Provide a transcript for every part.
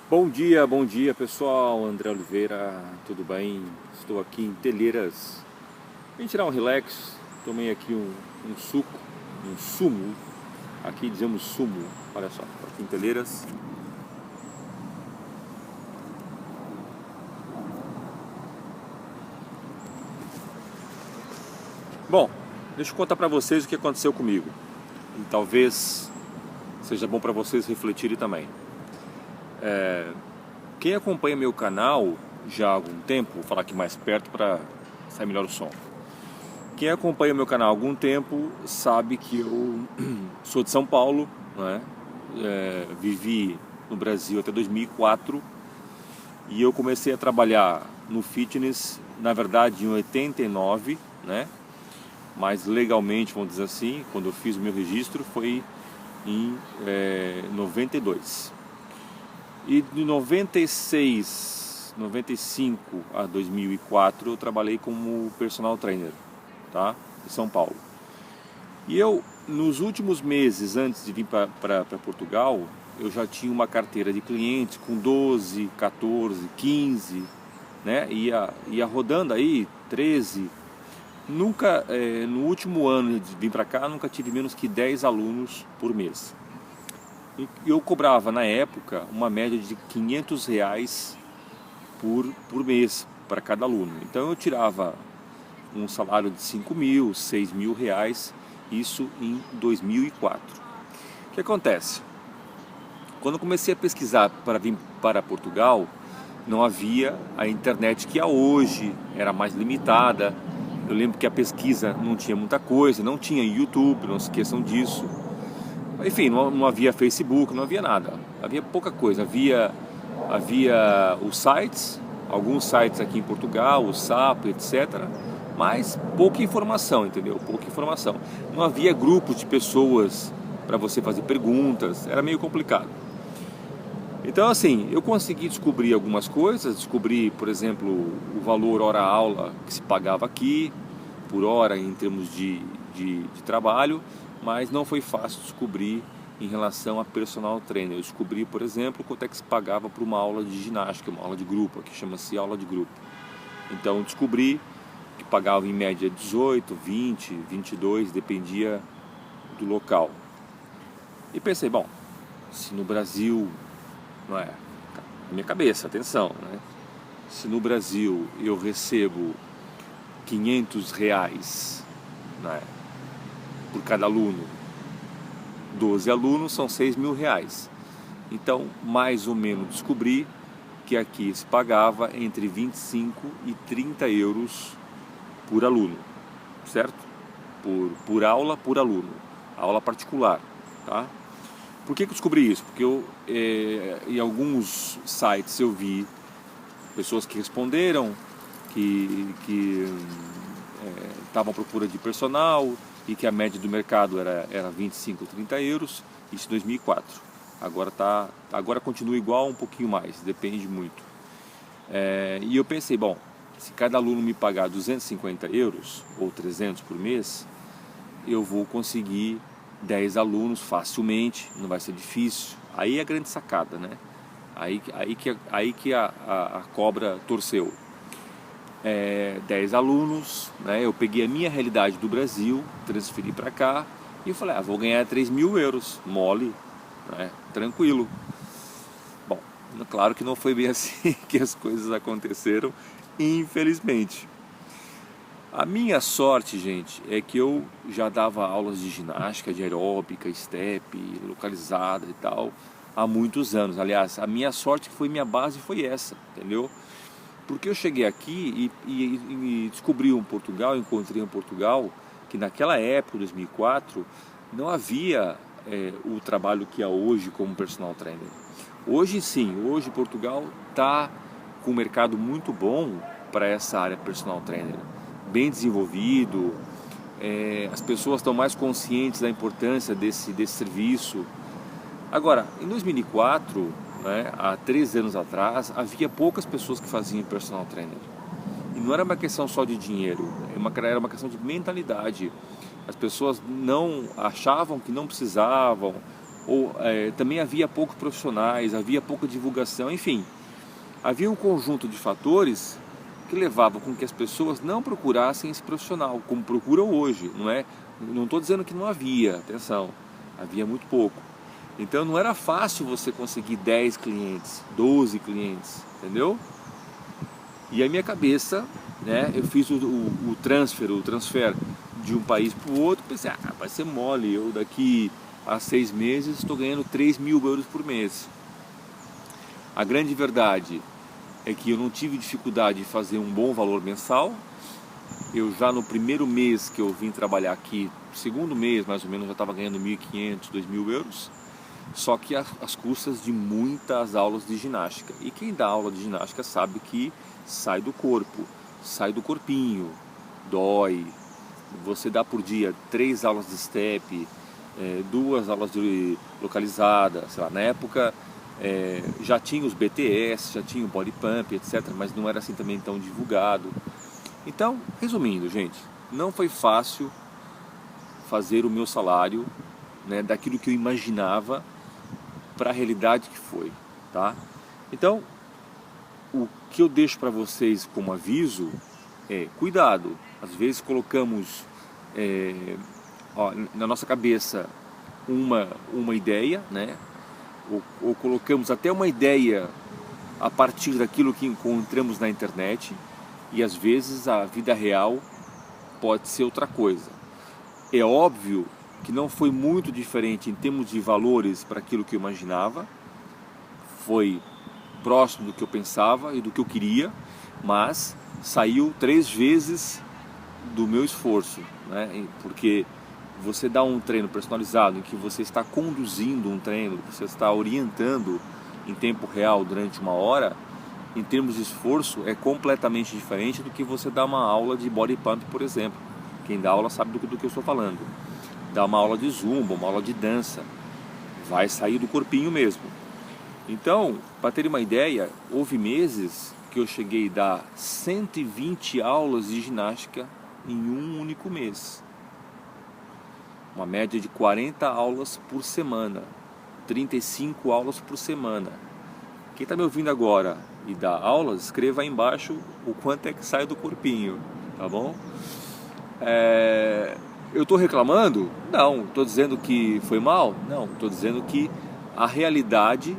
Bom dia pessoal, André Oliveira, tudo bem? Estou aqui em Telheiras. Vim tirar um relax, tomei aqui um suco, um sumo. Aqui dizemos sumo, olha só, tô aqui em Telheiras. Bom, deixa eu contar pra vocês o que aconteceu comigo. E talvez seja bom pra vocês refletirem também. Quem acompanha meu canal já há algum tempo, vou falar aqui mais perto para sair melhor o som. Quem acompanha meu canal há algum tempo sabe que eu sou de São Paulo, né? Vivi no Brasil até 2004 e eu comecei a trabalhar no fitness, na verdade em 89, né? Mas legalmente, vamos dizer assim, quando eu fiz o meu registro foi em 92. E de 96, 95 a 2004 eu trabalhei como personal trainer, tá? Em São Paulo. E eu, nos últimos meses antes de vir para Portugal, eu já tinha uma carteira de clientes com 12, 14, 15, né? Ia rodando aí, 13. Nunca, no último ano de vir para cá, nunca tive menos que 10 alunos por mês. E eu cobrava na época uma média de R$ 500 por mês para cada aluno. Então eu tirava um salário de 5 mil, 6 mil reais, isso em 2004. O que acontece? Quando eu comecei a pesquisar para vir para Portugal, não havia a internet que há hoje, era mais limitada. Eu lembro que a pesquisa não tinha muita coisa, não tinha YouTube, não se esqueçam disso. Enfim, não havia Facebook, não havia nada, havia pouca coisa, havia os sites, alguns sites aqui em Portugal, o SAP, etc. Mas pouca informação, entendeu? Pouca informação. Não havia grupos de pessoas para você fazer perguntas, era meio complicado. Então assim, eu consegui descobrir algumas coisas, descobri, por exemplo, o valor hora-aula que se pagava aqui, por hora em termos de trabalho, mas não foi fácil descobrir em relação a personal trainer. Eu descobri, por exemplo, quanto é que se pagava por uma aula de ginástica, uma aula de grupo, que chama-se aula de grupo. Então eu descobri que pagava em média 18, 20, 22, dependia do local. E pensei, bom, se no Brasil, não é, na minha cabeça, atenção, né? Se no Brasil eu recebo R$ 500, né, por cada aluno, 12 alunos são R$ 6.000. Então, mais ou menos descobri que aqui se pagava entre 25 e 30 euros por aluno, certo? Por aula, por aluno, aula particular, tá? Por que eu descobri isso? Porque em alguns sites eu vi pessoas que responderam que estavam à procura de personal e que a média do mercado era 25, 30 euros, isso em 2004. Agora continua igual, um pouquinho mais, depende muito. E eu pensei, bom, se cada aluno me pagar 250 euros ou 300 por mês, eu vou conseguir 10 alunos facilmente, não vai ser difícil. Aí é a grande sacada, né? Aí que a cobra torceu. 10 alunos, né? Eu peguei a minha realidade do Brasil, transferi para cá e eu falei, vou ganhar 3.000 euros, mole, né? Tranquilo. Bom, claro que não foi bem assim que as coisas aconteceram, infelizmente. A minha sorte, gente, é que eu já dava aulas de ginástica, de aeróbica, step, localizada e tal, há muitos anos. Aliás, a minha sorte foi, minha base foi essa, entendeu? Porque eu cheguei aqui e descobri encontrei um Portugal, que naquela época, 2004, não havia o trabalho que há hoje como personal trainer. Hoje sim, hoje Portugal está com um mercado muito bom para essa área personal trainer, bem desenvolvido, as pessoas estão mais conscientes da importância desse serviço. Agora, em 2004, né, há 3 anos atrás, havia poucas pessoas que faziam personal trainer. E não era uma questão só de dinheiro, era uma questão de mentalidade. As pessoas não achavam que não precisavam, também havia poucos profissionais, havia pouca divulgação, enfim, havia um conjunto de fatores que levavam com que as pessoas não procurassem esse profissional, como procuram hoje, não é? Não estou dizendo que não havia, atenção, havia muito pouco. Então não era fácil você conseguir 10 clientes, 12 clientes, entendeu? E a minha cabeça, né, eu fiz o transfer de um país para o outro, pensei, vai ser mole, eu daqui a 6 meses estou ganhando 3.000 euros por mês. A grande verdade é que eu não tive dificuldade de fazer um bom valor mensal. Eu já no primeiro mês que eu vim trabalhar aqui, segundo mês mais ou menos, já estava ganhando 1.500, 2.000 euros, só que às custas de muitas aulas de ginástica. E quem dá aula de ginástica sabe que sai do corpo, sai do corpinho, dói. Você dá por dia 3 aulas de step, 2 aulas de localizada, sei lá, na época já tinha os BTS, já tinha o body pump, etc, mas não era assim também tão divulgado. Então, resumindo, gente, não foi fácil fazer o meu salário, né, daquilo que eu imaginava para a realidade que foi, tá? Então, o que eu deixo para vocês como aviso é cuidado. Às vezes colocamos na nossa cabeça uma ideia, né? Ou colocamos até uma ideia a partir daquilo que encontramos na internet, e às vezes a vida real pode ser outra coisa. É óbvio que não foi muito diferente em termos de valores para aquilo que eu imaginava, foi próximo do que eu pensava e do que eu queria, mas saiu 3 vezes do meu esforço, né? Porque você dá um treino personalizado em que você está conduzindo um treino, você está orientando em tempo real durante 1 hora, em termos de esforço é completamente diferente do que você dar uma aula de body pump, por exemplo. Quem dá aula sabe do que eu estou falando. Dá uma aula de zumba, uma aula de dança, vai sair do corpinho mesmo. Então, para ter uma ideia, houve meses que eu cheguei a dar 120 aulas de ginástica em um único mês. Uma média de 40 aulas por semana, 35 aulas por semana. Quem está me ouvindo agora e dá aulas, escreva aí embaixo o quanto é que sai do corpinho, tá bom? Eu estou reclamando? Não. Estou dizendo que foi mal? Não. Estou dizendo que a realidade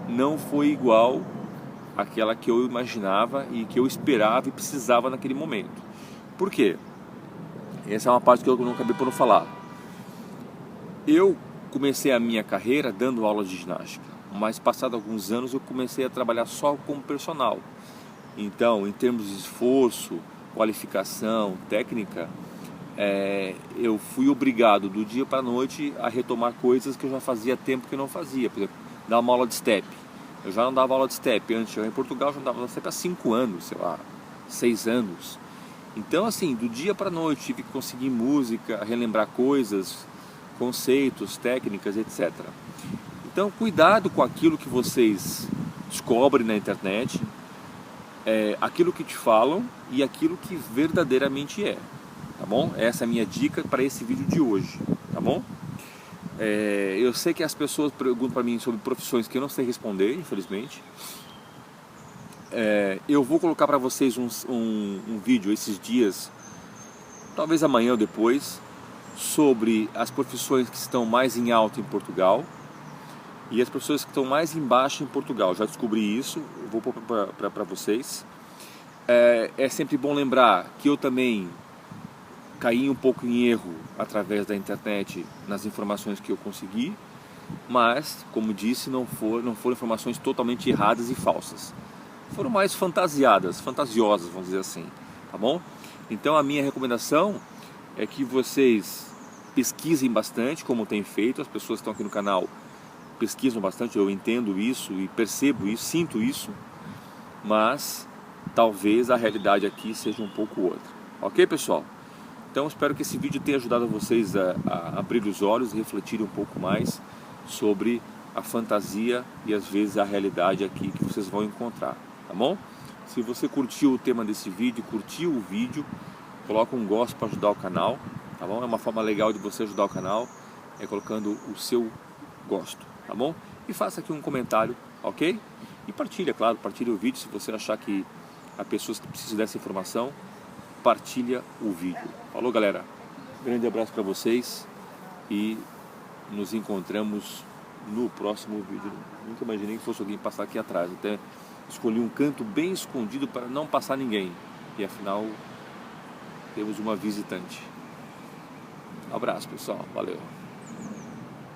não foi igual àquela que eu imaginava e que eu esperava e precisava naquele momento. Por quê? Essa é uma parte que eu não acabei por não falar. Eu comecei a minha carreira dando aula de ginástica, mas passado alguns anos eu comecei a trabalhar só como personal. Então, em termos de esforço, qualificação, técnica, eu fui obrigado do dia para a noite a retomar coisas que eu já fazia tempo que eu não fazia. Por exemplo, dar uma aula de step. Eu já não dava aula de step antes, eu em Portugal já não dava aula de step há 5 anos, sei lá, 6 anos. Então, assim, do dia para a noite tive que conseguir música, relembrar coisas, conceitos, técnicas, etc. Então, cuidado com aquilo que vocês descobrem na internet, aquilo que te falam e aquilo que verdadeiramente é, tá bom? Essa é a minha dica para esse vídeo de hoje, tá bom? Eu sei que as pessoas perguntam para mim sobre profissões que eu não sei responder, infelizmente. Eu vou colocar para vocês um vídeo esses dias, talvez amanhã ou depois, sobre as profissões que estão mais em alta em Portugal e as profissões que estão mais em baixo em Portugal. Já descobri isso, eu vou pôr para vocês. É sempre bom lembrar que eu também caí um pouco em erro através da internet nas informações que eu consegui, mas, como disse, não foram informações totalmente erradas e falsas. Foram mais fantasiosas, vamos dizer assim, tá bom? Então a minha recomendação é que vocês pesquisem bastante, como tem feito, as pessoas que estão aqui no canal pesquisam bastante, eu entendo isso e percebo isso, sinto isso, mas talvez a realidade aqui seja um pouco outra. Ok, pessoal? Então espero que esse vídeo tenha ajudado vocês a abrir os olhos e refletirem um pouco mais sobre a fantasia e às vezes a realidade aqui que vocês vão encontrar, tá bom? Se você curtiu o tema desse vídeo, curtiu o vídeo, coloca um gosto para ajudar o canal, tá bom? É uma forma legal de você ajudar o canal, colocando o seu gosto, tá bom? E faça aqui um comentário, ok? E partilha, claro, partilha o vídeo se você achar que há pessoas que precisam dessa informação, partilha o vídeo. Falou, galera? Grande abraço para vocês e nos encontramos no próximo vídeo. Nunca imaginei que fosse alguém passar aqui atrás, até escolhi um canto bem escondido para não passar ninguém. E afinal, temos uma visitante. Abraço, pessoal. Valeu.